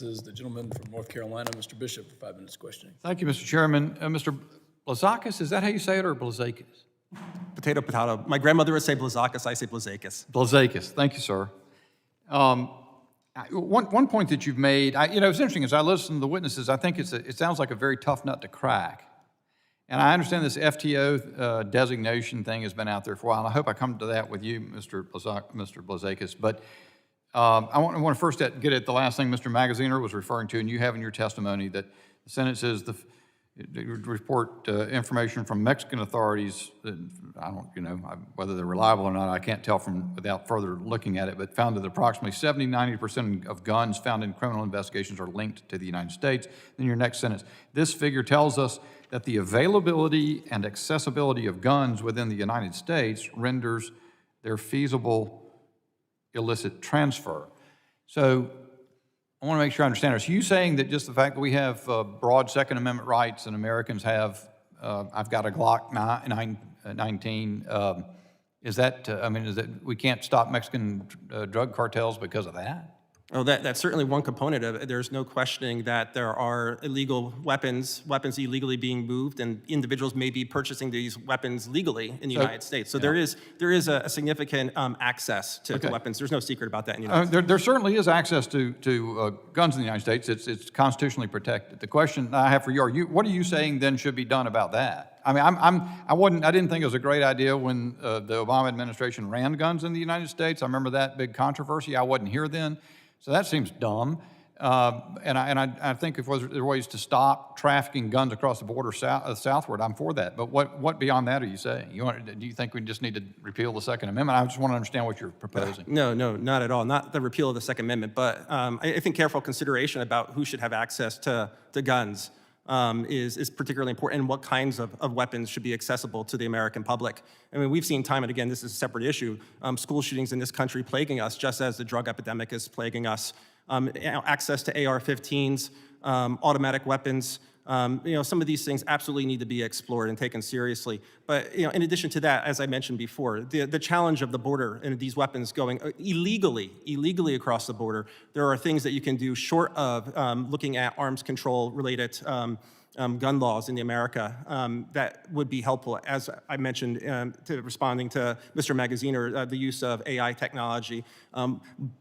This is the gentleman from North Carolina, Mr. Bishop, for 5 minutes questioning. Thank you, Mr. Chairman. Mr. Blazakis, is that how you say it, or Blazakis? Potato, potato. My grandmother would say Blazakis, I say Blazakis. Blazakis, thank you, sir. One point that you've made, it's interesting, as I listen to the witnesses, I think it sounds like a very tough nut to crack. And I understand this FTO designation thing has been out there for a while, and I hope I come to that with you, Mr. Blazakis. But I want to first get at the last thing Mr. Magaziner was referring to, and you have in your testimony that the Senate says the report information from Mexican authorities, I don't, whether they're reliable or not, I can't tell from without further looking at it, but found that approximately 70–90% of guns found in criminal investigations are linked to the United States. Then your next sentence, this figure tells us that the availability and accessibility of guns within the United States renders their feasible illicit transfer. So I want to make sure I understand this. Are you saying that just the fact that we have broad Second Amendment rights and Americans have, I've got a Glock 19, is that we can't stop Mexican drug cartels because of that? Oh, that's certainly one component of it. There's no questioning that there are illegal weapons illegally being moved, and individuals may be purchasing these weapons legally in the United States. So there is a significant access to weapons. There's no secret about that in the United States. There certainly is access to guns in the United States. It's constitutionally protected. The question I have for you, what are you saying then should be done about that? I mean, I didn't think it was a great idea when the Obama administration ran guns in the United States. I remember that big controversy. I wasn't here then. So that seems dumb, and I think if there are ways to stop trafficking guns across the border southward, I'm for that. But what beyond that are you saying? Do you think we just need to repeal the Second Amendment? I just want to understand what you're proposing. No, not at all. Not the repeal of the Second Amendment, but I think careful consideration about who should have access to guns is particularly important, and what kinds of weapons should be accessible to the American public. I mean, we've seen time and again, this is a separate issue, school shootings in this country plaguing us, just as the drug epidemic is plaguing us. Access to AR-15s, automatic weapons, some of these things absolutely need to be explored and taken seriously. But in addition to that, as I mentioned before, the challenge of the border and these weapons going illegally across the border, there are things that you can do short of looking at arms control related gun laws in America that would be helpful. As I mentioned, responding to Mr. Magaziner, the use of AI technology,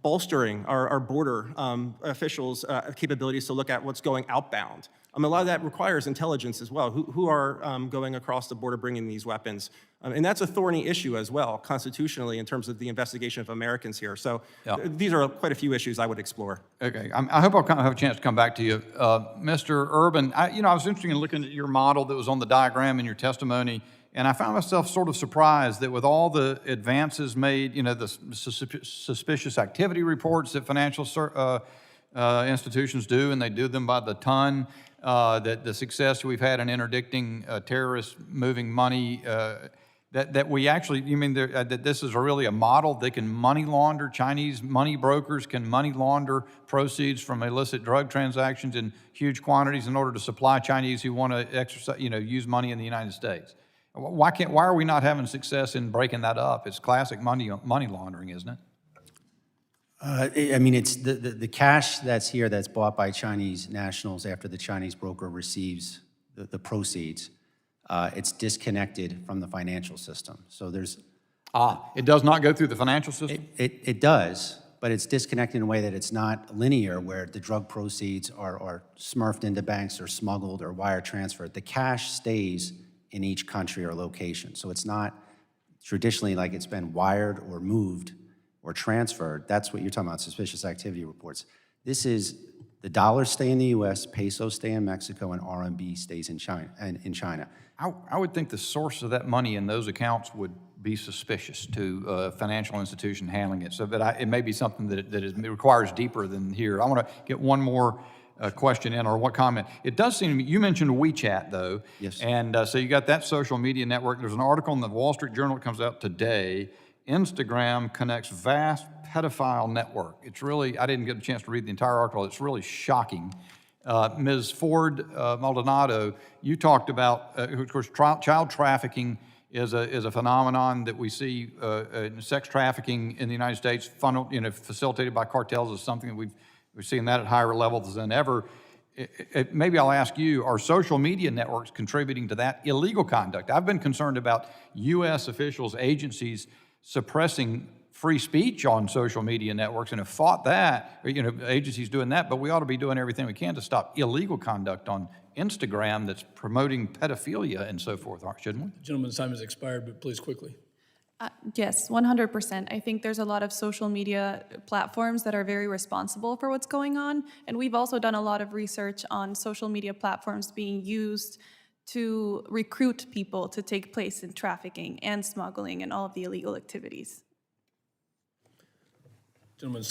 bolstering our border officials' capabilities to look at what's going outbound. A lot of that requires intelligence as well. Who are going across the border bringing these weapons? And that's a thorny issue as well, constitutionally, in terms of the investigation of Americans here. So these are quite a few issues I would explore. Okay, I hope I'll have a chance to come back to you. Mr. Urban, I was interested in looking at your model that was on the diagram in your testimony, and I found myself sort of surprised that with all the advances made, the suspicious activity reports that financial institutions do, and they do them by the ton, that the success we've had in interdicting terrorists moving money, that we actually, you mean that this is really a model that can money launder, Chinese money brokers can money launder proceeds from illicit drug transactions in huge quantities in order to supply Chinese who want to exercise, use money in the United States? Why are we not having success in breaking that up? It's classic money laundering, isn't it? It's the cash that's here that's bought by Chinese nationals after the Chinese broker receives the proceeds. It's disconnected from the financial system. So there's... it does not go through the financial system? It does, but it's disconnected in a way that it's not linear, where the drug proceeds are smurfed into banks or smuggled or wire transferred. The cash stays in each country or location. So it's not traditionally like it's been wired or moved or transferred. That's what you're talking about, suspicious activity reports. This is the dollars stay in the U.S., pesos stay in Mexico, and RMB stays in China. I would think the source of that money in those accounts would be suspicious to a financial institution handling it. So that it may be something that it requires deeper than here. I want to get one more question in, or what comment. It does seem to me, you mentioned WeChat though. Yes. And so you got that social media network. There's an article in the Wall Street Journal that comes out today. Instagram connects vast pedophile network. It's really, I didn't get a chance to read the entire article. It's really shocking. Ms. Ford Maldonado, you talked about, of course, child trafficking is a phenomenon that we see. Sex trafficking in the United States, facilitated by cartels, is something that We've seen that at higher levels than ever. Maybe I'll ask you, are social media networks contributing to that illegal conduct? I've been concerned about U.S. officials, agencies suppressing free speech on social media networks and have fought that, or, agencies doing that, but we ought to be doing everything we can to stop illegal conduct on Instagram that's promoting pedophilia and so forth, shouldn't we? Gentleman's time has expired, but please quickly. Yes, 100%. I think there's a lot of social media platforms that are very responsible for what's going on. And we've also done a lot of research on social media platforms being used to recruit people to take place in trafficking and smuggling and all of the illegal activities. Gentleman's